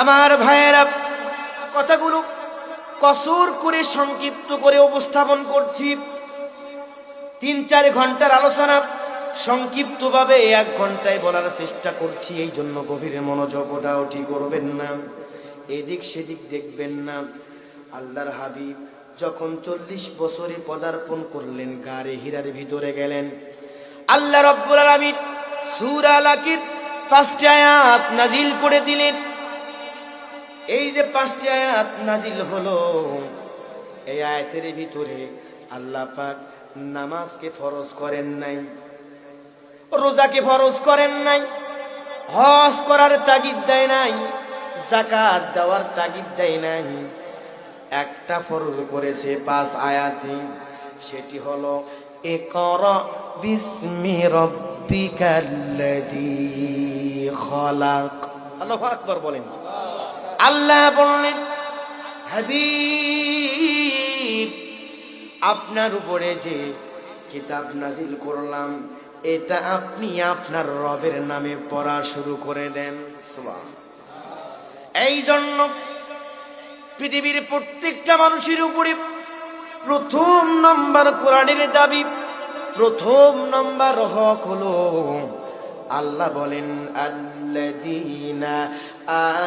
আমার ভাইয়েরা, কথাগুলো কসর করে সংক্ষিপ্ত করে উপস্থাপন করছি। 3-4 ঘন্টার আলোচনা সংক্ষিপ্তভাবে 1 ঘন্টায় বলার চেষ্টা করছি। এই জন্য গভীর মনোযোগ ওটি করবেন না, এদিক সেদিক দেখবেন না। আল্লাহর হাবিব যখন 40 বছরে পদার্পণ করলেন, গারে হীরার ভিতরে গেলেন। আল্লাহ রাব্বুল আলামিন সূরা আলাকের 5টি আয়াত নাজিল করে দিলেন। এই যে 5টি আয়াত নাজিল হলো, এই আয়াতের ভিতরে আল্লাহ পাক নামাজকে ফরজ করেন নাই, রোজাকে ফরজ করেন নাই, হজ করার তাগিদ দেয় নাই, যাকাত দেওয়ার তাগিদ দেয় নাই। একটা ফরজ করেছে 5 আয়াতে, সেটি হলো ইকরা বিসমি রাব্বিকাল্লাযী খালাক। আল্লাহু আকবার বলেন। আল্লাহ বললেন, হাবিব আপনার উপরে যে কিতাব নাজিল করলাম, এটা আপনি আপনার রবের নামে পড়া শুরু করে দেন। সুবহানাল্লাহ। এই জন্য পৃথিবীর প্রত্যেকটা মানুষের উপরে প্রথম নম্বর কোরআনের দাবি, প্রথম নম্বর হক হলো, আল্লাহ বলেন, আল্লাযীনা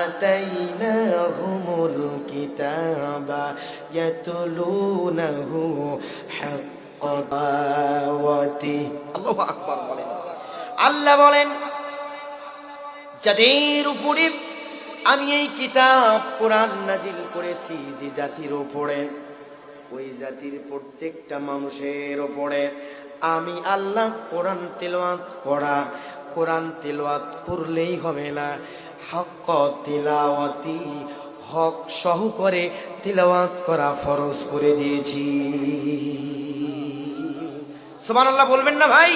আতাইনাহুমুল কিতাবা ইয়াতলুনাহু হাক্কা তিলাওয়াতিহি। আল্লাহু আকবার বলেন। আল্লাহ বলেন, যাদের উপরে আমি এই কিতাব কোরআন নাজিল করেছি, যে জাতির উপরে, ওই জাতির প্রত্যেকটা মানুষের উপরে আমি আল্লাহ কোরআন তেলাওয়াত করা, কোরআন তেলাওয়াত করলেই হবে না, হক তিলাওয়াতি, হক সহকারে তিলাওয়াত করা ফরজ করে দিয়েছি। সুবহানাল্লাহ বলবেন না ভাই?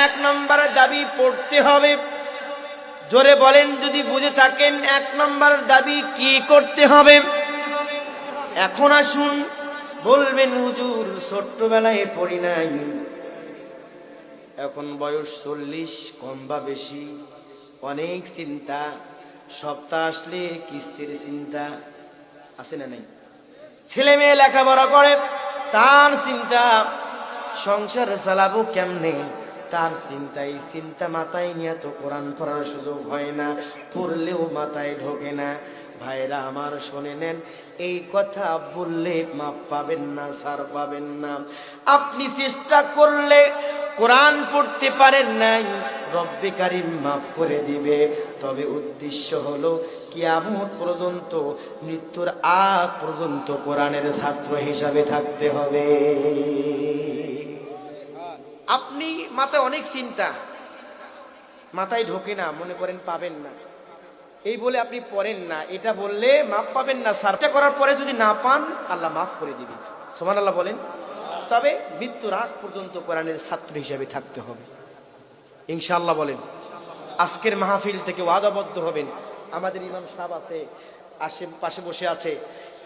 1 নম্বর দাবি পড়তে হবে। জোরে বলেন যদি বুঝে থাকেন, 1 নম্বর দাবি কি করতে হবে? এখন আসুন, বলবেন হুজুর ছোট্টবেলায় পড়ি নাই, এখন বয়স 40, কম বা বেশি, অনেক চিন্তা, সপ্তাহ আসলে কিস্তির চিন্তা, আছে না নাই? ছেলে মেয়ে লেখাপড়া করে, তার চিন্তা, সংসার চালাবো কেমনে, তার চিন্তাই চিন্তা, মাথায় নিয়ে তো কোরআন পড়ার সুযোগ হয় না, পড়লেও মাথায় ঢোকে না। ভাইরা আমার শুনে নেন, এই কথা বললে মাপ পাবেন না, ছাড় পাবেন না। আপনি চেষ্টা করলে কোরআন পড়তে পারেন নাই, রব্বে কারিম মাফ করে দিবে। তবে উদ্দেশ্য হলো কিয়ামত পর্যন্ত, মৃত্যুর আগ পর্যন্ত কোরআনের ছাত্র হিসাবে থাকতে হবে। আপনি মাথায় অনেক চিন্তা, মাথায় ঢোকে না, মনে করেন পাবেন না, এই বলে আপনি পড়েন না, এটা বললে মাফ পাবেন না। সার্চটা করার পরে যদি না পান, আল্লাহ মাফ করে দিবেন। সুবহানাল্লাহ বলেন। তবে মৃত্যুর আগ পর্যন্ত কোরআনের ছাত্র হিসেবে থাকতে হবে ইনশাআল্লাহ বলেন। আজকের মাহফিল থেকে ওয়াদাবদ্ধ হবেন। আমাদের ইমাম সাহেব আছে, আশেপাশে বসে আছে,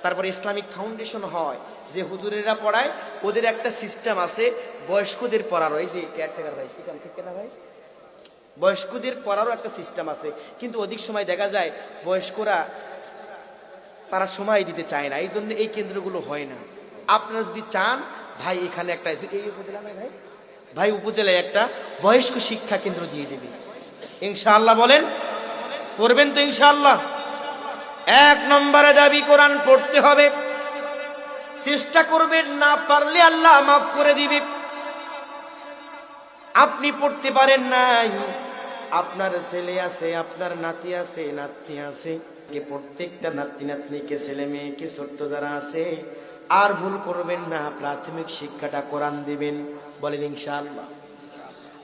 তারপরে ইসলামিক ফাউন্ডেশন হয়, যে হুজুরেরা পড়ায়, ওদের একটা সিস্টেম আছে বয়স্কদের পড়ার। ওই যে কেয়ারটেকার ভাই, ঠিক না ভাই, বয়স্কদের পড়ারও একটা সিস্টেম আছে, কিন্তু অধিক সময় দেখা যায় বয়স্করা তারা সময় দিতে চায় না, এই জন্য এই কেন্দ্রগুলো হয় না। আপনারা যদি চান ভাই, এখানে একটা এই উপজেলা নাই ভাই, ভাই উপজেলায় একটা বয়স্ক শিক্ষা কেন্দ্র দিয়ে দেবে ইনশাআল্লাহ বলেন। পড়বেন তো ইনশাআল্লাহ? 1 নম্বরে দাবি কোরআন পড়তে হবে, চেষ্টা করবেন, না পারলে আল্লাহ মাফ করে দিবে। আপনি পড়তে পারেন নাই, আপনার ছেলে আছে, আপনার নাতি আছে, নাতনি আছে, প্রত্যেকটা নাতি নাতনিকে, ছেলে মেয়েকে, ছোট্ট যারা আছে, আর ভুল করবেন না, প্রাথমিক শিক্ষাটা কোরআন দিবেন। বলেন ইনশাআল্লাহ।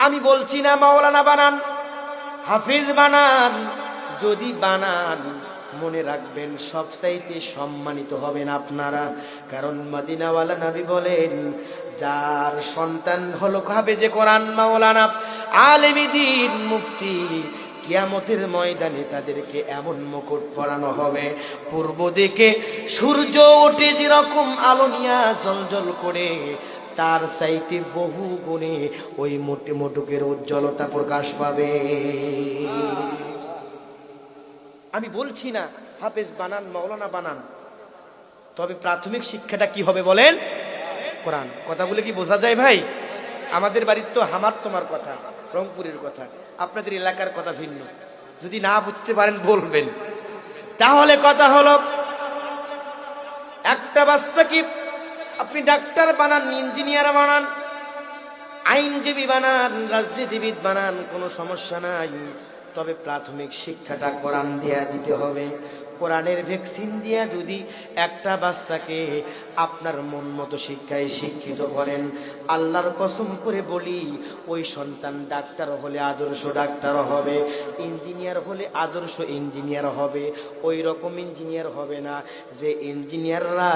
আমি বলছি না মাওলানা বানান, হাফিজ বানান, যদি বানান মনে রাখবেন সবচাইতে সম্মানিত হবেন আপনারা। কারণ মদিনাওয়ালা নবী বলেন, যার সন্তান হলো হাফেজে কোরআন, মাওলানা, আলেমে দ্বীন, মুফতি, কিয়ামতের ময়দানে তাদেরকে এমন মুকুট পরানো হবে, পূর্ব দিকে সূর্য ওঠে যেরকম আলো নিয়া জ্বলজ্বল করে, তার চাইতে বহু গুণে ওই মোটে, মুখের, মোটুকের উজ্জ্বলতা প্রকাশ পাবে। 1 নম্বরে দাবি কোরআন পড়তে হবে, চেষ্টা করবেন, না পারলে আল্লাহ মাফ করে দিবে। তবে উদ্দেশ্য হলো কিয়ামত পর্যন্ত মৃত্যুর আগ পর্যন্ত কোরআনের ছাত্র হিসাবে থাকতে হবে ইনশাআল্লাহ বলেন। আমি বলছি না হাফেজ বানান, মাওলানা বানান, তবে প্রাথমিক শিক্ষাটা কি হবে বলেন? কোরআন। কথাগুলো কি বোঝা যায় ভাই? আমাদের বাড়ির তো আমার তোমার কথা, রংপুরের কথা, আপনাদের এলাকার কথা ভিন্ন। যদি না বুঝতে পারেন বলবেন। তাহলে কথা হলো, একটা বাচ্চা কি আপনি ডাক্তার বানান, ইঞ্জিনিয়ার বানান, আইনজীবী বানান, রাজনীতিবিদ বানান, কোনো সমস্যা নাই, তবে প্রাথমিক শিক্ষাটা কোরআন দিয়া দিতে হবে। কোরআনের ভ্যাকসিন দিয়া যদি একটা বাচ্চাকে আপনার মন মতো শিক্ষায় শিক্ষিত করেন, আল্লাহর কসম করে বলি, ওই সন্তান ডাক্তার হলে আদর্শ ডাক্তার হবে, ইঞ্জিনিয়ার হলে আদর্শ ইঞ্জিনিয়ার হবে। ওই রকম ইঞ্জিনিয়ার হবে না যে ইঞ্জিনিয়াররা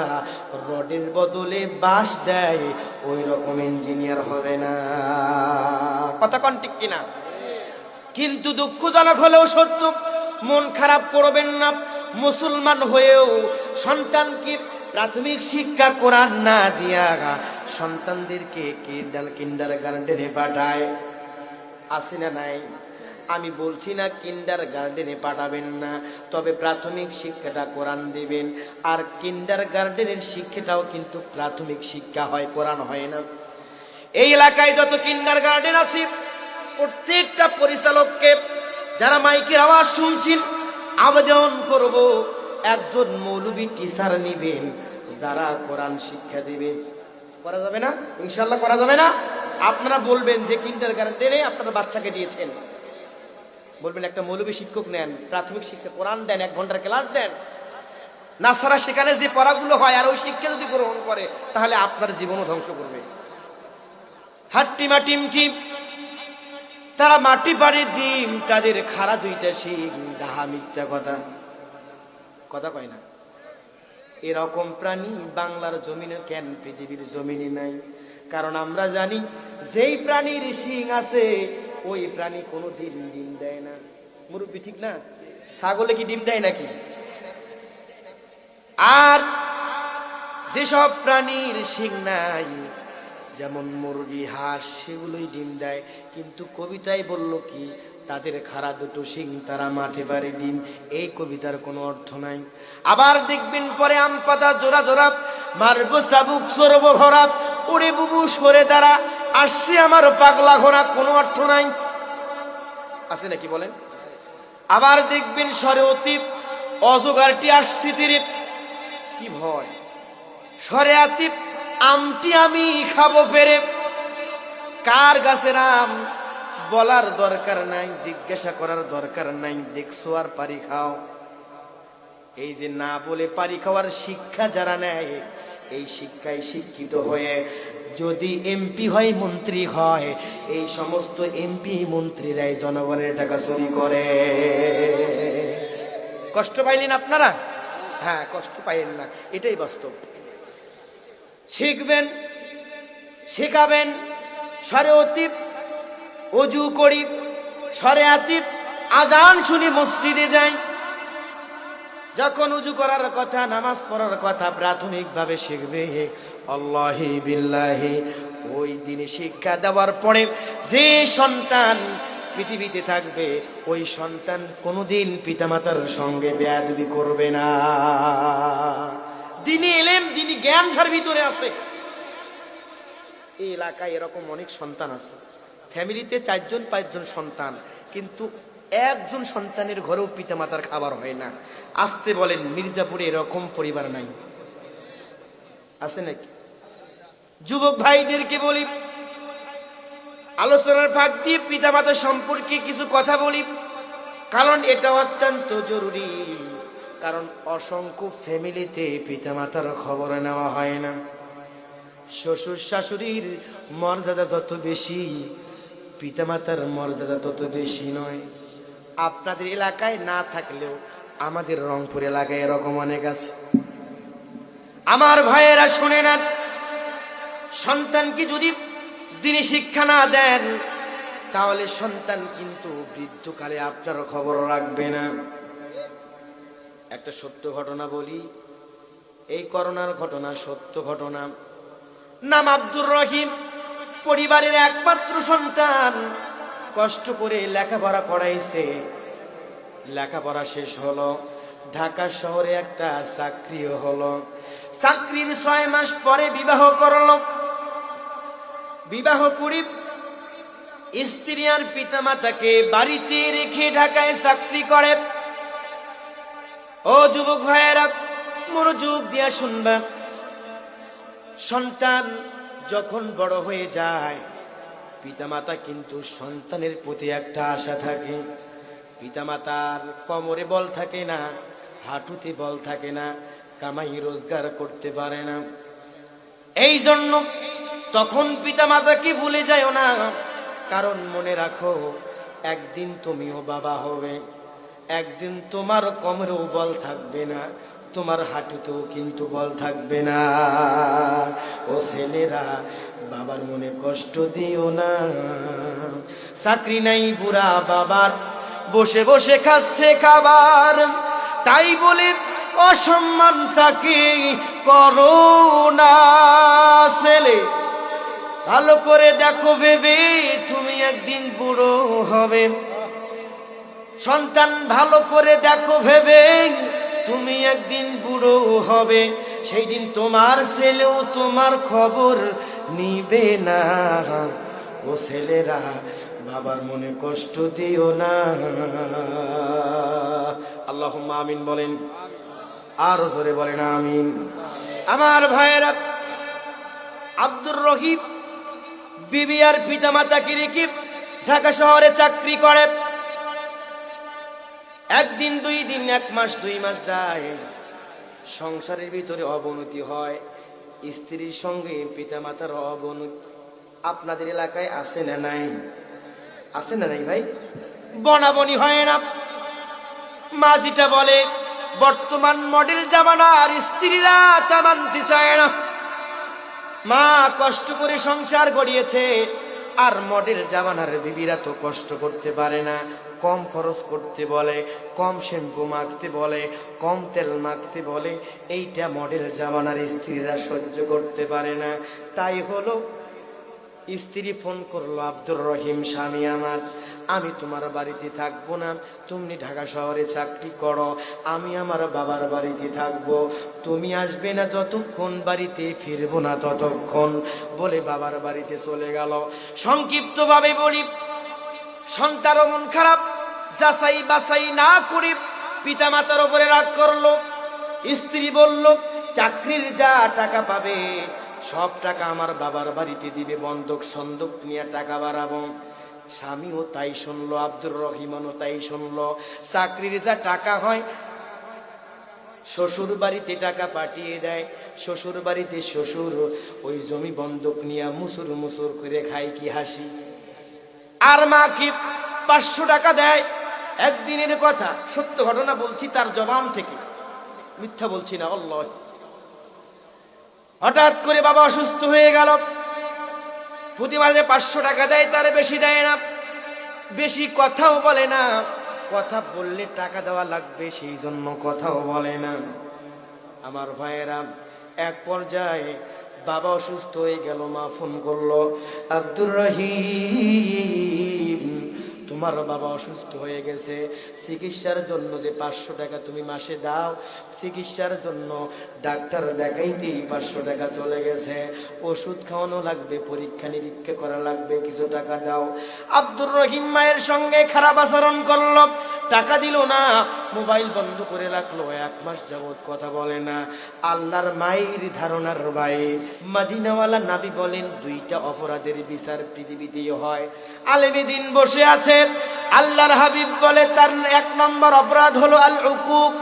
রডের বদলে বাঁশ দেয়, ওই রকম ইঞ্জিনিয়ার হবে না। কথা কোন ঠিক কিনা? কিন্তু দুঃখজনক হলেও সত্য, মন খারাপ করবেন না, মুসলমান হয়েও সন্তানকে প্রাথমিক শিক্ষা কোরআন না দিয়া সন্তানদেরকে কিন্ডারগার্টেনে পাঠায়। আছে না নাই? আমি বলছি না কিন্ডারগার্টেনে পাঠাবেন না, তবে প্রাথমিক শিক্ষাটা কোরআন দিবেন। আর কিন্ডারগার্টেনের শিক্ষাটাও কিন্তু প্রাথমিক শিক্ষা হয়, কোরআন হয় না। এই এলাকায় যত কিন্ডারগার্টেন আছে, প্রত্যেকটা পরিচালককে, যারা মাইকের আওয়াজ শুনছেন, আবেদন করব, একজন মৌলবী টিচার নিবেন যারা কোরআন শিক্ষা দিবে। করা যাবে না? ইনশাল্লাহ করা যাবে না? আপনারা বলবেন যে কিন্ডারগার্টেনে আপনারা বাচ্চাকে দিয়েছেন, বলবেন একটা মৌলবী শিক্ষক নেন, প্রাথমিক শিক্ষা কোরআন দেন, 1 ঘন্টার ক্লাস দেন। নাসারা সেখানে যে পড়াগুলো হয় আর ওই শিক্ষা যদি গ্রহণ করে, তাহলে আপনার জীবনও ধ্বংস করবে। হাট্টিমা টিম টিম, তারা মাটি পাড়ি ডিম, তাদের খাড়া 2টা শিং, ডাহা মিথ্যা কথা, কথা কয় না। এরকম প্রাণী বাংলার জমিনে কেন, পৃথিবীর জমিনে নাই? কারণ আমরা জানি যেই প্রাণীর শিং আছে ওই প্রাণী কোনো দিন ডিম দেয় না। মুরব্বী ঠিক না? ছাগলে কি ডিম দেয় নাকি? আর যেসব প্রাণীর শিং নাই, যেমন মুরগি, হাঁস, সেগুলোই ডিম দেয়। কিন্তু কবিতায় বলল কি, তাদের খাড়া 2টো শিং, তারা মাঠে বাড়ি ডিম। এই কবিতার কোনো অর্থ নাই। আবার দেখবেন পরে আম পাতা জোড়া জোড়া, মারবো চাবুক সরবো ঘোড়া, উড়ে বুবু সরে দ্বারা আসছে আমার পাগলা ঘোড়া, কোনো অর্থ নাই। আছে নাকি বলেন? আবার দেখবেন সরে অতীব, অজগারটি আসছি তিরিপ, কি ভয়। সরে আতিপ, আমটি আমি খাবো পেরে। কার গাছের আম বলার দরকার নাই, জিজ্ঞাসা করার দরকার নাই, দেখছো আর পারি খাও। এই যে না বলে পারি খাওয়ার শিক্ষা যারা নেয়, এই শিক্ষায় শিক্ষিত হয়ে যদি এমপি হয়, মন্ত্রী হয়, এই সমস্ত এমপি মন্ত্রীরাই জনগণের টাকা চুরি করে। কষ্ট পাইলেন আপনারা? হ্যাঁ, কষ্ট পাইলেন না, এটাই বাস্তব। শিখবেন, শেখাবেন। সরে অতীব, অজু করি, সরে আতিব, আজান শুনি মসজিদে যাই। যখন উজু করার কথা, নামাজ পড়ার কথা প্রাথমিকভাবে শিখবে আল্লাহি বিল্লাহি, ওই দিনে শিক্ষা দেওয়ার পরে যে সন্তান পৃথিবীতে থাকবে, ওই সন্তান কোনোদিন পিতামাতার সঙ্গে বেয়াদবি করবে না। দিনী এলেম, দিনী জ্ঞান যার ভিতরে আছে। এই এলাকায় এরকম অনেক সন্তান আছে, ফ্যামিলিতে 4জন 5জন সন্তান, কিন্তু একজন সন্তানের ঘরেও পিতামাতার খাবার হয় না। আসতে বলেন, মির্জাপুরে এরকম পরিবার নাই? আছে নাকি? যুবক ভাইদেরকে বলি, আলোচনার ভাগ দিয়ে পিতামাতা সম্পর্কে কিছু কথা বলি, কারণ এটা অত্যন্ত জরুরি। কারণ অসংখ্য ফ্যামিলিতে পিতামাতার খবর নেওয়া হয় না। শ্বশুর শাশুড়ির মর্যাদা যত বেশি, পিতামাতার মর্যাদা তত বেশি নয়। আপনাদের এলাকায় না থাকলেও আমাদের রংপুর এলাকায় এরকম অনেক আছে। আমার ভাইয়েরা শুনে নেন, সন্তানকে যদি দিনী শিক্ষা না দেন, তাহলে সন্তান কিন্তু বৃদ্ধকালে আপনার খবর রাখবে না। একটা সত্য ঘটনা বলি, এই করোনার ঘটনা, সত্য ঘটনা। নাম আব্দুর রহিম, পরিবারের একমাত্র সন্তান, কষ্ট করে লেখাপড়া করাইছে। লেখাপড়া শেষ হলো, ঢাকা শহরে একটা চাকরিও হলো। চাকরির 6 মাস পরে বিবাহ করলো। বিবাহ করে স্ত্রী আর পিতামাতাকে বাড়িতে রেখে ঢাকায় চাকরি করে। ও যুবক ভাইয়েরা, মনোযোগ দিয়া শুনবা। সন্তান যখন বড় হয়ে যায়, পিতামাতা কিন্তু সন্তানের প্রতি একটা আশা থাকে। পিতামাতার কোমরে বল থাকে না, হাঁটুতে বল থাকে না, কামাই রোজগার করতে পারে না। এই জন্য তখন পিতামাতাকে ভুলে যাও না, কারণ মনে রাখো একদিন তুমিও বাবা হবে। একদিন তোমার কোমরেও বল থাকবে না, তোমার হাঁটুতেও কিন্তু বল থাকবে না। ও ছেলেরা, বাবার মনে কষ্ট দিও না। চাকরি নাই বুড়া বাবার, বসে বসে খাচ্ছে খাবার, তাই বলে অসম্মান তাকে করো না। ছেলে, ভালো করে দেখো ভেবে, তুমি একদিন বুড়ো হবে। সন্তান, ভালো করে দেখো ভেবে, তুমি একদিন বুড়ো হবে। সেই দিন তোমার ছেলেও তোমার খবর নিবে না। ও ছেলেরা, বাবার মনে কষ্ট দিও না। আল্লাহুম্মা আমিন বলেন, আরো জোরে বলেন আমিন। আমার ভাইয়েরা, আব্দুর রহিম বিবি আর পিতামাতাকে রেখে ঢাকা শহরে চাকরি করে। একদিন, 2 দিন, 1 মাস, 2 মাস যায়, সংসারের ভিতরে অবনতি হয়। স্ত্রীর সঙ্গে পিতামাতার অবনতি আপনাদের এলাকায় আছে না নাই? আছে না নাই ভাই? বনাবনি হয় না। মা যেটা বলে, বর্তমান মডেল জামানার স্ত্রীরা তা মানতে চায় না। মা কষ্ট করে সংসার গড়িয়েছে, আর মডেল জামানার বিবিরা তো কষ্ট করতে পারে না। কম খরচ করতে বলে, কম শ্যাম্পু মাখতে বলে, কম তেল মাখতে বলে। এইটা মডেল জামানার স্ত্রীরা সহ্য করতে পারে না। তাই হলো, স্ত্রী ফোন করলো, আব্দুর রহিম স্বামী আমার, আমি তোমার বাড়িতে থাকবো না, তুমি ঢাকা শহরে চাকরি করো, আমি আমার বাবার বাড়িতে থাকবো। তুমি আসবে না যতক্ষণ, বাড়িতে ফিরবো না ততক্ষণ। বলে বাবার বাড়িতে চলে গেল। সংক্ষিপ্ত ভাবে বলি, সন্তানও মন খারাপ, যাচাই বাছাই না করে পিতামাতার উপরে রাগ করলো। স্ত্রী বলল, চাকরির যা টাকা পাবে সব টাকা আমার বাবার বাড়িতে দিবে, বন্ধক সন্দক নিয়ে টাকা বাড়াবো। স্বামীও তাই শুনলো, আব্দুর রহিমানও তাই শুনলো। চাকরির যা টাকা হয় শ্বশুর বাড়িতে টাকা পাঠিয়ে দেয়। শ্বশুর বাড়িতে শ্বশুর ওই জমি বন্ধক নিয়ে মুসুর মুসুর করে খায়, কি হাসি। আর মা কি 500 টাকা দেয়। একদিনের কথা, সত্য ঘটনা বলছি, তার জবান থেকে, মিথ্যা বলছি না। আল্লাহ, হঠাৎ করে বাবা অসুস্থ হয়ে গেল। প্রতি মাসে 500 টাকা দেয়, তার বেশি দেয় না। বেশি কথাও বলে না, কথা বললে টাকা দেওয়া লাগবে সেই জন্য কথাও বলে না। আমার ভাইয়েরা, এক পর্যায়ে বাবা অসুস্থ হয়ে গেল। মা ফোন করলো, আব্দুর রহিম, তোমার বাবা অসুস্থ হয়ে গেছে, চিকিৎসার জন্য যে 500 টাকা তুমি মাসে দাও, চিকিৎসার জন্য ডাক্তার দেখাইতেই 500 টাকা চলে গেছে, ওষুধ খাওয়ানো লাগবে, পরীক্ষা নিরীক্ষা করা লাগবে, কিছু টাকা দাও। আব্দুর রহিম মায়ের সঙ্গে খারাপ আচরণ করলো, টাকা দিল না, মোবাইল বন্ধ করে রাখলো। 1 মাস যাবত কথা বলে না। আল্লাহর মায়ের ধারণার বাইরে মদিনাওয়ালা নবী বলেন, 2টা অপরাধের বিচার পৃথিবীতেই হয়। আলেমে দিন বসে আছে, আল্লাহর হাবিব বলে তার 1 নম্বর অপরাধ হলো আল উকুক,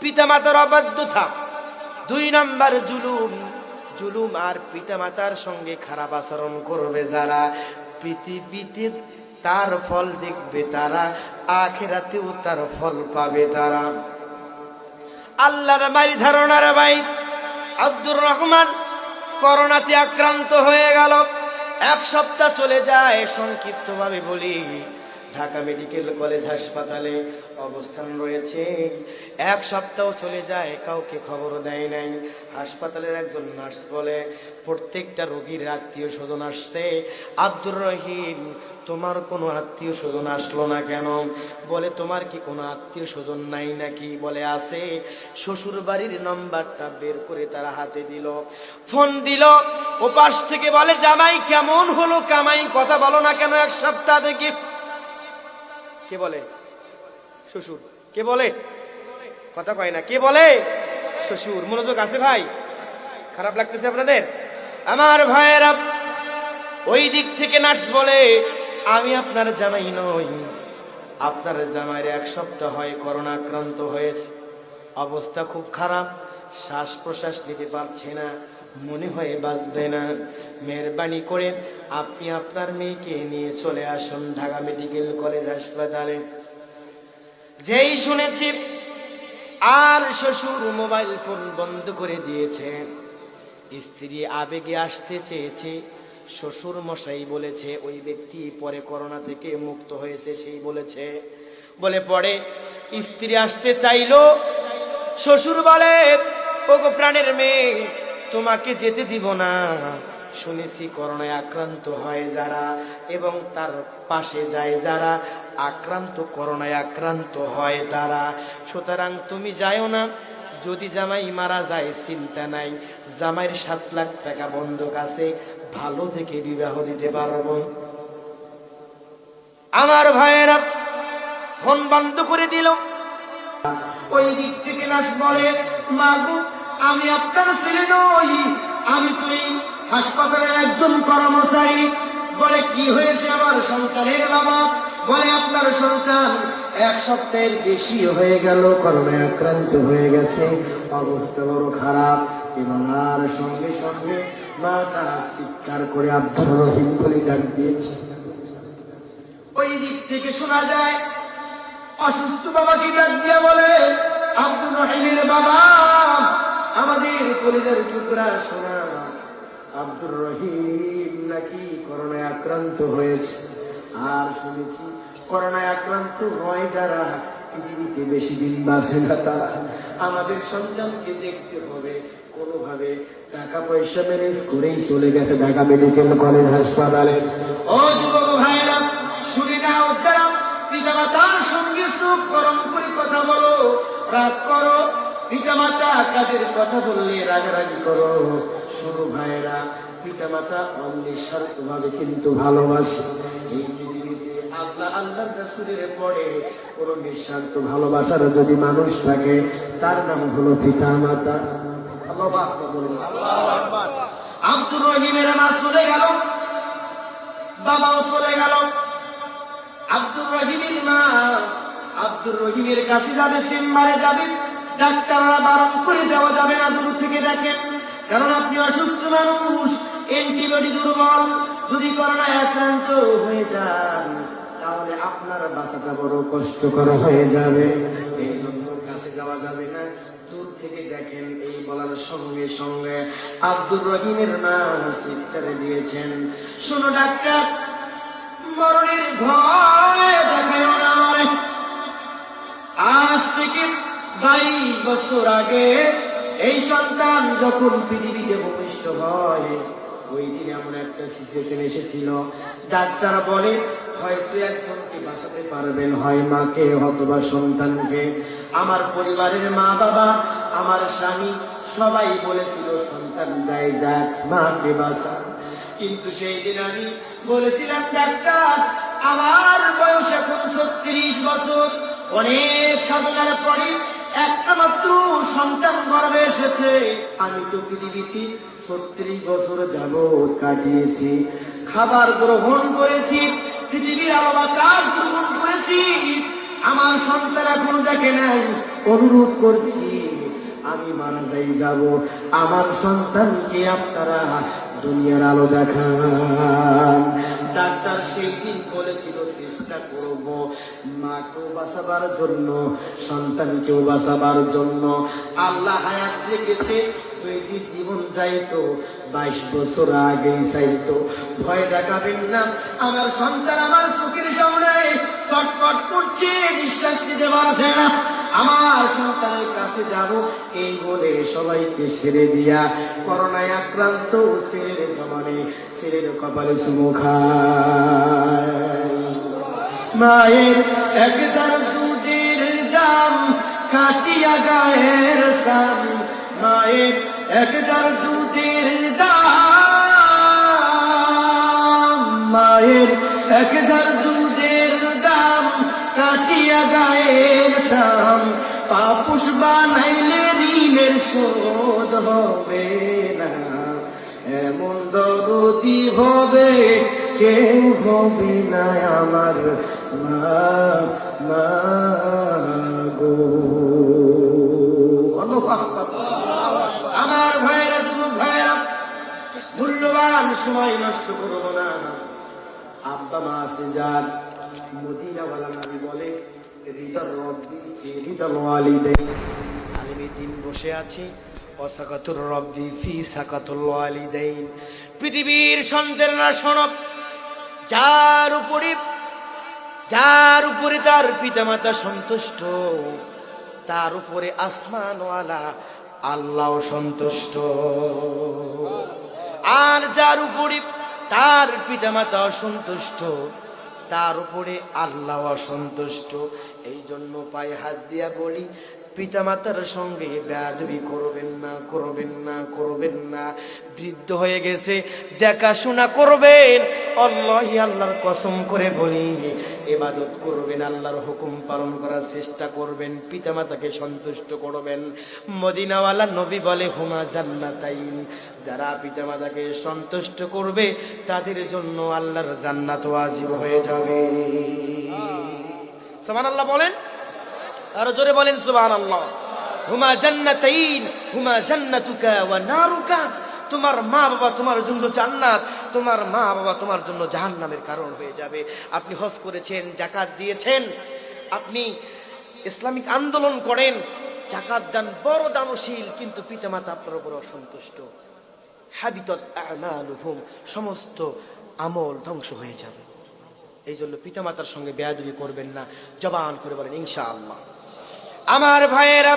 পিতামাতার অবাধ্যতা। 2 নম্বর জুলুম, জুলুম আর পিতামাতার সঙ্গে খারাপ আচরণ করবে যারা, পৃথিবীতে তার ফল দেখবে তারা, আখিরাতেও তার ফল পাবে তারা। আল্লাহর মায়ের ধারণার ভাই আব্দুর রহমান করোনাতে আক্রান্ত হয়ে গেল। 1 সপ্তাহ চলে যায়। সংক্ষিপ্ত ভাবে বলি, ঢাকা মেডিকেল কলেজ হাসপাতালে অবস্থান রয়েছে। 1 সপ্তাহ চলে যায়, কাউকে খবর দেয় নাই। হাসপাতালের একজন নার্স বলে, প্রত্যেকটা রোগীর আত্মীয় স্বজন আসছে। আব্দুর রহিম, তোমার কোনো আত্মীয় স্বজন আসলো না কেন? বলে, তোমার কি কোনো আত্মীয় স্বজন নাই নাকি? বলে, আছে। শ্বশুর বাড়ির নাম্বারটা বের করে তারা হাতে দিল, ফোন দিল। ও পাশ থেকে বলে, জামাই কেমন হলো কামাই, কথা বলো না কেন এক সপ্তাহ দেখি? কে বলে? শ্বশুর। কে বলে? কথা কয় না। কে বলে? শ্বশুর। মনোযোগ আছে ভাই? খারাপ লাগতেছে আপনাদের? আমার ভাইয়েরা, ওই দিক থেকে নার্স বলে, আমি আপনার জামাই নই, আপনার জামাইয়ের এক সপ্তাহ হয় করোনা আক্রান্ত হয়েছে, অবস্থা খুব খারাপ, শ্বাস প্রশ্বাস নিতে পারছে না, মনে হয় বাঁচবে না। মেহরবানি করে আপনি আপনার মেয়েকে নিয়ে চলে আসুন ঢাকা মেডিকেল কলেজ হাসপাতালে। যেই শুনেছি আর শ্বশুর মোবাইল ফোন বন্ধ করে দিয়েছে। স্ত্রী আবেগে আসতে চেয়েছে, শ্বশুর মশাই বলেছে ওই ব্যক্তি পরে করোনা থেকে মুক্ত হয়েছে, সেই বলেছে। বলে পরে স্ত্রী আসতে চাইলো, শ্বশুর বলে, ওগো প্রাণের মেয়ে, তোমাকে যেতে দিব না, শুনেছি করোনায় আক্রান্ত হয় যারা এবং তার পাশে যায় যারা আক্রান্ত, করোনায় আক্রান্ত হয় তারা, সুতরাং তুমি যাইও না। যদি জামাই মারা যায় চিন্তা নাই, জামাইয়ের 7 লাখ টাকা বন্ধক আছে, ভালো দেখে বিবাহ দিতে পারবো। আমার ভাইয়েরা ফোন বন্ধ করে দিল। ওই দিক থেকে নাস বলে, মাগো আমি আপনার ছেলে নই, আমি তুই হাসপাতালের একজন কর্মচারী। বলে, কি হয়েছে আমার সন্তানের বাবা? বলে, আপনার সন্তান 1 সপ্তাহের বেশি হয়ে গেল করোনায় আক্রান্ত হয়ে গেছে, অবস্থা বড় খারাপ। এবং আর সঙ্গে সঙ্গে মাটা চিৎকার করে আব্দুর রহিম বলে ডাক দিয়েছে। ওই দিক থেকে শোনা যায় অসুস্থ বাবাকে ডাক দিয়া বলে, আব্দুর রহিমের বাবা, আমাদের কলিজার টুকরা সোনা আব্দুর রহিম নাকি করোনায় আক্রান্ত হয়েছে। আর শুনেছি করোনায় আক্রান্ত হয় যারা পৃথিবীতে বেশি দিন বাঁচে না তারা। আমাদের সন্তানকে দেখতে হবে, কোনোভাবে টাকা পয়সা ম্যানেজ করেই চলে গেছে ঢাকা মেডিকেল কলেজ হাসপাতালে। ও যুবক ভাইয়েরা, শুনে নাও, যারা পিতামাতার সঙ্গে চোখ গরম করে কথা বলো, রাগ করো, পিতামাতা কাজের কথা বললে রাগারাগি করো, শুনো ভাইয়েরা, পিতামাতা অনিঃস্বার্থ ভাবে কিন্তু ভালোবাসে। এই পৃথিবীতে আল্লাহ আল্লাহর রাসূলের পরে কোন নিঃস্বার্থ ভালোবাসার যদি মানুষ থাকে, তার নাম হলো পিতামাতা। আল্লাহু আকবার বলুন। আল্লাহু আকবার। আব্দুর রহিমের মা চলে গেল, বাবাও চলে গেল। আব্দুর রহিমের মা আব্দুর রহিমের কাছে যাবে, চেম্বারে যাবে, ডাক্তাররা বারণ করে দেওয়া যাবে না, দূর থেকে দেখেন, কারণ আপনি অসুস্থ মানুষ, অ্যান্টিবডি দুর্বল, যদি করোনায় আক্রান্ত হয়ে যান তাহলে আপনার বাঁচাটা বড় কষ্টকর হয়ে যাবে, এই জন্য কাছে যাওয়া যাবে না, দূর থেকে দেখেন। এই বলার সঙ্গে সঙ্গে আব্দুর রহিমের মা চিৎকার দিয়েছেন, শোনো ডাক্তার, মরণের ভয় দেখায় না আমারে। আজ থেকে 22 বছর আগে এই সন্তান যখন পৃথিবীতে ভূমিষ্ঠ হয়, ওই দিন এমন একটা সিচুয়েশন এসেছিল, ডাক্তার বলে হয়তো একজনকে বাঁচাতে পারবেন, হয় মাকে অথবা সন্তানকে। আমার পরিবারের মা বাবা, আমার স্বামী সবাই বলেছিল সন্তান দায় যাক, মাকে বাঁচান। কিন্তু সেই দিন আমি বলেছিলাম, ডাক্তার আমার বয়স এখন 36 বছর, অনেক সাধনার পরে একটা মাত্র সন্তান গর্ভে এসেছে। আমি তো পৃথিবীতে 36 বছর যাবৎ কাটিয়েছি, খাবার গ্রহণ করেছি, পৃথিবীর আলো বাতাস গ্রহণ করেছি, আমার সন্তান এখন দেখে নাই। অনুরোধ করছি, আমি মারা যাই যাব, আমার সন্তানকে আপনারা দুনিয়ার আলো দেখান। ডাক্তার সেই দিন বলেছিল চেষ্টা করব মাকেও বাঁচাবার জন্য, সন্তানকেও বাঁচাবার জন্য। আল্লাহ হায়াত রেখেছে, যদি জীবন যাইতো 22 বছর আগেই চাইতো। ভয় দেখাবেন না, আমার সন্তান আমার চোখের সামনে ছটফট করছে, নিঃশ্বাস নিতে পারছে না, আমার সন্তানের কাছে যাব, এই বলে সবাইকে ছেড়ে দিয়া করোনায় আক্রান্ত ছেলের জমানে ছেলের কপালে চুমু খায়। মায়ের একদার দুধের দাম কাটিয়া গায়ের সাম, মায়ের একদার দুধের দাম, মায়ের একদার দুধের দাম কাটিয়া গায়ের সাম, পাপুষ বানাইলে ঋণের শোধ হবে না, এমন দরদি হবে কেউ হবে না আমার মা, মা গো। আমার ভাইরা, যুবক ভাইরা, মূল্যবান সময় নষ্ট করবো না। আব্বা মা আছে যার, মদিনাওয়ালা নবী বলে রিদার রব্বি ফি রিদাল ওয়ালিদাইন, আলিমে দিন বসে আছে ওয়াসাকাতুর রব্বি ফি সাকাতুল ওয়ালিদাইন। পৃথিবীর সন্তানরা শোনো, যার উপরে তার পিতামাতা সন্তুষ্ট, তার উপরে আসমানওয়ালা আল্লাহ সন্তুষ্ট। আর যার উপরে তার পিতামাতা অসন্তুষ্ট, তার উপরে আল্লাহ অসন্তুষ্ট। এই জন্য পায়ে হাত দিয়া বলি, পিতামাতার সঙ্গে বেয়াদবি করবেন না, করবেন না, করবেন না। বৃদ্ধ হয়ে গেছে, দেখাশোনা করবেন। আল্লাহি, আল্লাহর কসম করে বলি, ইবাদত করবেন, আল্লাহর হুকুম পালন করার চেষ্টা করবেন, পিতামাতাকে সন্তুষ্ট করবেন। মদিনাওয়ালা নবী বলে হুমা জান্নাতাইন, যারা পিতামাতাকে সন্তুষ্ট করবে তাদের জন্য আল্লাহর জান্নাত ওয়াজিব হয়ে যাবে। সুবহানাল্লাহ বলেন, আর জোরে বলেন সুবহানাল্লাহ। হুমা জান্নাতাইন, হুমা জান্নাতুকা ওয়া নারুকা, তোমার মা বাবা তোমার জন্য জান্নাত, তোমার মা বাবা তোমার জন্য জাহান্নামের কারণ হয়ে যাবে। আপনি হজ করেছেন, যাকাত দিয়েছেন, আপনি ইসলামিক আন্দোলন করেন, যাকাত দান, বড় দানশীল, কিন্তু পিতামাতা আপনার উপর অসন্তুষ্ট, হাবিতাত আমালুহুম, সমস্ত আমল ধ্বংস হয়ে যাবে। এই জন্য পিতামাতার সঙ্গে বেয়াদবি করবেন না, জবান করে বলেন ইনশাআল্লাহ। আমার ভাইয়েরা,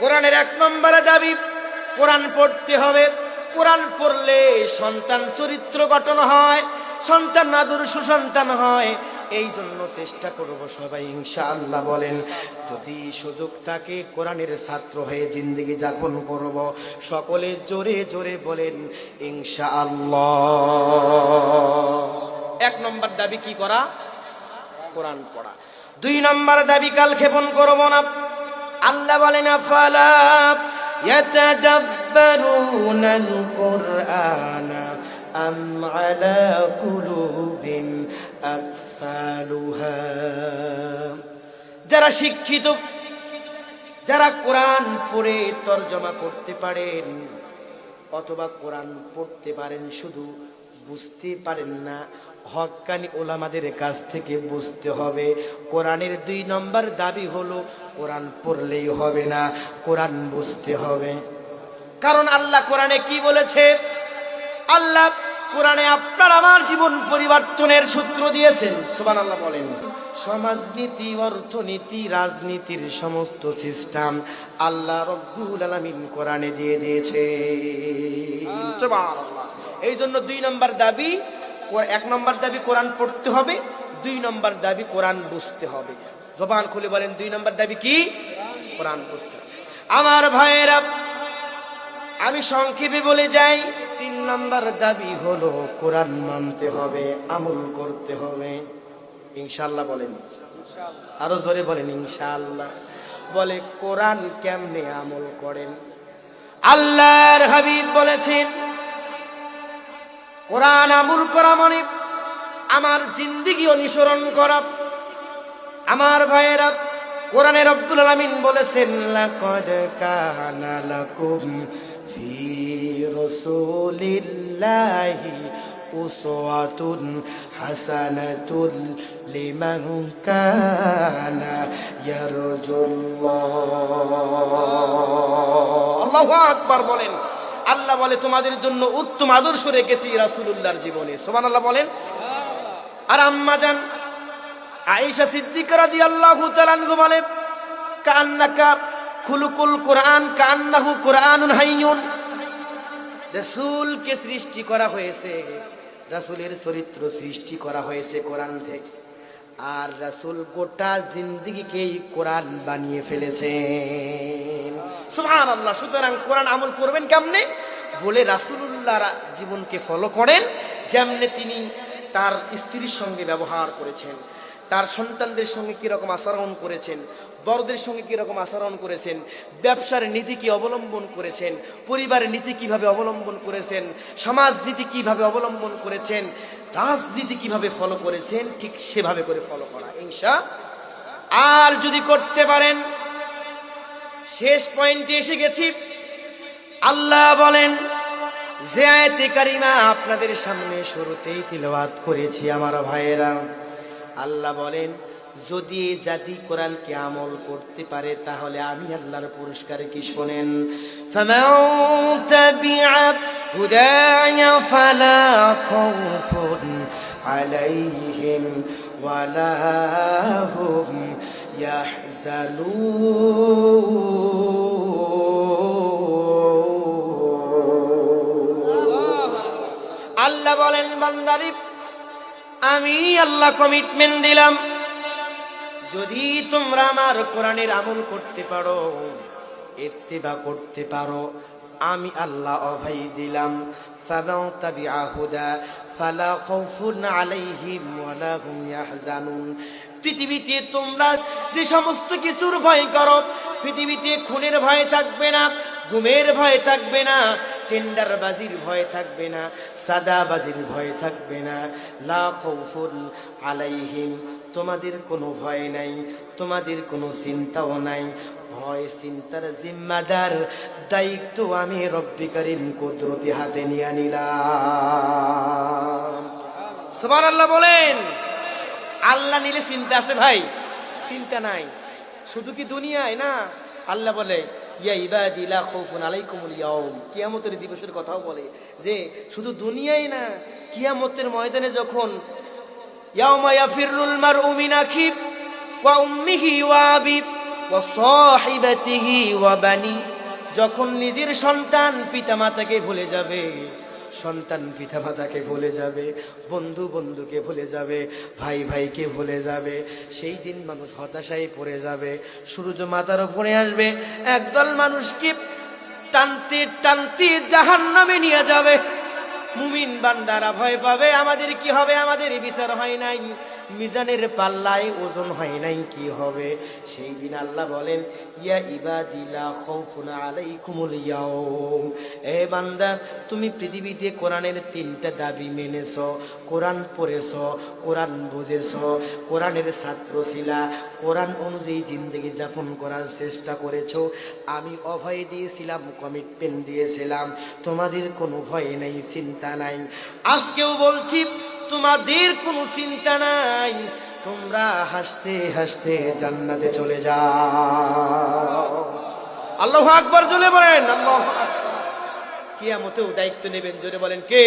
কোরআনের 1 নম্বরে দাবি, কোরআন পড়তে হবে। কোরআন পড়লে সন্তান চরিত্র গঠন হয়, সন্তান আদর্শ সন্তান হয়। এই জন্য চেষ্টা করব সবাই ইনশাআল্লাহ বলেন, যদি সুযোগ থাকে কোরআনের ছাত্র হয়ে জিন্দেগি যাপন করব। সকলে জোরে জোরে বলেন ইনশাআল্লাহ। 1 নম্বর দাবি কি করা? কোরআন পড়া। 2 নম্বর দাবি কাল ক্ষেপণ করব না। আল্লাহ বলেন আফালা ইয়াতাদাব্বারুনাল কুরআনা আম আলা কুলুবিন আকফালুহা। যারা শিক্ষিত, যারা কোরআন পড়ে তরজমা করতে পারেন, অথবা কোরআন পড়তে পারেন শুধু বুঝতে পারেন না, হক্কানি ওলামাদের কাছ থেকে বুঝতে হবে। কোরআনের 2 নম্বর দাবি হলো কোরআন পড়লেই হবে না, কোরআন বুঝতে হবে। কারণ আল্লাহ কোরআনে কি বলেছে? আল্লাহ কোরআনে আপনার আমার জীবন পরিবর্তনের সূত্র দিয়েছেন। সুবহানাল্লাহ বলেন। সমাজনীতি, অর্থনীতি, রাজনীতির সমস্ত সিস্টেম আল্লাহ রব্বুল আলামিন কোরআনে দিয়ে দিয়েছে। সুবহানাল্লাহ। এই জন্য 2 নম্বর দাবি, 1 নম্বর দাবি কোরআন পড়তে হবে, 2 নম্বর দাবি কোরআন বুঝতে হবে। জবান খুলে বলেন 2 নম্বর দাবি কি? কোরআন বুঝতে হবে। আমার ভাইয়েরা, আমি সংক্ষেপে বলে যাই, 3 নম্বর দাবি হলো কোরআন মানতে হবে, আমল করতে হবে। ইনশাআল্লাহ বলেন, আরো জোরে বলেন ইনশাআল্লাহ। বলে কোরআন কেমনে আমল করেন? আল্লাহর হাবিব বলেছেন, কোরআন আমল করা মানে আমার জিন্দেগি অনুসরণ করা। আমার ভাইয়েরা, কোরআনে রব্বুল আলামিন বলেছেন, লাকাদ কানা লাকুম ফি রাসূলিল্লাহি উসওয়াতুন হাসানাতুন লিমান কানা ইয়ারজুল্লাহ। আল্লাহু আকবার বলেন। আল্লাহ বলে তোমাদের জন্য উত্তম আদর্শ রেখেছি রাসূলুল্লাহর জীবনে। সুবহানাল্লাহ বলেন। আর আম্মা জান আয়েশা সিদ্দিকা রাদিয়াল্লাহু তাআলা আনহা বলে, কান্নাকা খুলুকুল কোরআন কান্নাহু কোরআনুন হাইয়ুন। রাসূলকে সৃষ্টি করা হয়েছে, রাসূলের চরিত্র সৃষ্টি করা হয়েছে কোরআন থেকে। আর রাসূল গোটা জিন্দেগিকেই কোরআন বানিয়ে ফেলেছেন। সুবহানাল্লাহ। সুতরাং কোরআন আমল করবেন কেমনে বলে রাসূলুল্লাহর জীবনকে ফলো করেন, যেমনে তিনি তার স্ত্রীর সঙ্গে ব্যবহার করেছেন, তার সন্তানদের সঙ্গে কিরকম আচরণ করেছেন, বড়দের সঙ্গে কিরকম আচরণ করেছেন, ব্যবসার নীতি কি অবলম্বন করেছেন, পরিবারের নীতি কিভাবে অবলম্বন করেছেন, সমাজ নীতি কিভাবে অবলম্বন করেছেন, রাজনীতি কিভাবে ফলো করেছেন, ঠিক সেভাবে করে ফলো করা ইনশাআল্লাহ। আর যদি করতে পারেন, শেষ পয়েন্টে এসে গেছি। আল্লাহ বলেন যে আয়াতে কারিমা আপনাদের সামনে শুরুতেই তিলাওয়াত করেছি আমার ভাইয়েরা, আল্লাহ বলেন যদি এই জাতি কোরআনকে আমল করতে পারে তাহলে আমি আল্লাহর পুরস্কার কি শোনেন, ফামান তাবিআ হুদায়া ফালা খাউফুন আলাইহিম ওয়ালা হুম ইয়াহজানুন। আল্লাহ বলেন বান্দারে আমি আল্লাহ কমিটমেন্ট দিলাম, যদি তোমরা আমার কোরআনের আমল করতে পারো, ইত্তিবা করতে পারো, আমি আল্লাহ অভয় দিলাম ফামান তাবিআ হুদা ফালা খাউফুন আলাইহিম ওয়ালা হুম ইয়াহজানুন। পৃথিবীতে তোমরা যে সমস্ত কিছুর ভয় করো, পৃথিবীতে খুনের ভয় থাকবে না, গুমের ভয় থাকবে না, টেন্ডারবাজির ভয় থাকবে না, সাদাবাজির ভয় থাকবে না। লা খাউফুন আলাইহিম, তোমাদের কোনো ভয় নাই, তোমাদের কোনো চিন্তাও নাই। ভয় চিন্তার জিম্মাদার দায়িত্ব আমি রব্বি করিম কুদরতি হাতে নিয়ে নিলাম। সুবহানাল্লাহ বলেন। আল্লাহ নিলে চিন্তা আছে ভাই? চিন্তা নাই। শুধু কি দুনিয়ায় না, আল্লাহ বলে ইয়া ইবাদি লা খাউফুন আলাইকুমুল ইয়াউম, কিয়ামতের দিবসের কথাও বলে যে শুধু দুনিয়ায় না, কিয়ামতের ময়দানে যখন ইয়াউমা ইয়াফিরুল মারউ মিন আখিহি ওয়া উম্মিহি ওয়া আবিহি ওয়া সাহিবাতিহি ওয়া বানি, যখন নিজের সন্তান পিতামাতাকে ভুলে যাবে, সন্তান পিতামাতাকে ভুলে যাবে, বন্ধু বন্ধুকে ভুলে যাবে, ভাই ভাইকে ভুলে যাবে, সেই দিন মানুষ হতাশায় পড়ে যাবে, সূর্য মাথার উপরে আসবে, একদল মানুষকে টানতে টানতে জাহান্নামে নিয়ে যাবে। মুমিন বান্দারা ভয় পাবে, আমাদের কি হবে, আমাদের বিচার হয় নাই, মিজানের পাল্লায় ওজন হয় নাই, কি হবে? সেই দিন আল্লাহ বলেন ইয়া ইবাদি লা খাউফুন আলাইকুমুল ইয়াউম। এ বান্দা, তুমি পৃথিবীতে কোরআনের 3টা দাবি মেনেছো, কোরআন পড়েছো, কোরআন বুঝেছো, কোরআনের ছাত্র ছিলা, কোরআন অনুযায়ী জিন্দেগি যাপন করার চেষ্টা করেছো, আমি অভয় দিয়েছিলাম, কমিটমেন্ট দিয়েছিলাম, তোমাদের কোনো ভয় নাই, চিন্তা নাই। আজকেও বলছি তোমাদের কোনো চিন্তা নাই, তোমরা হাসতে হাসতে জান্নাতে চলে যাও। আল্লাহু আকবার জোরে বলেন আল্লাহু আকবার। কিয়ামতেও দায়িত্ব নেবেন, জোরে বলেন কে?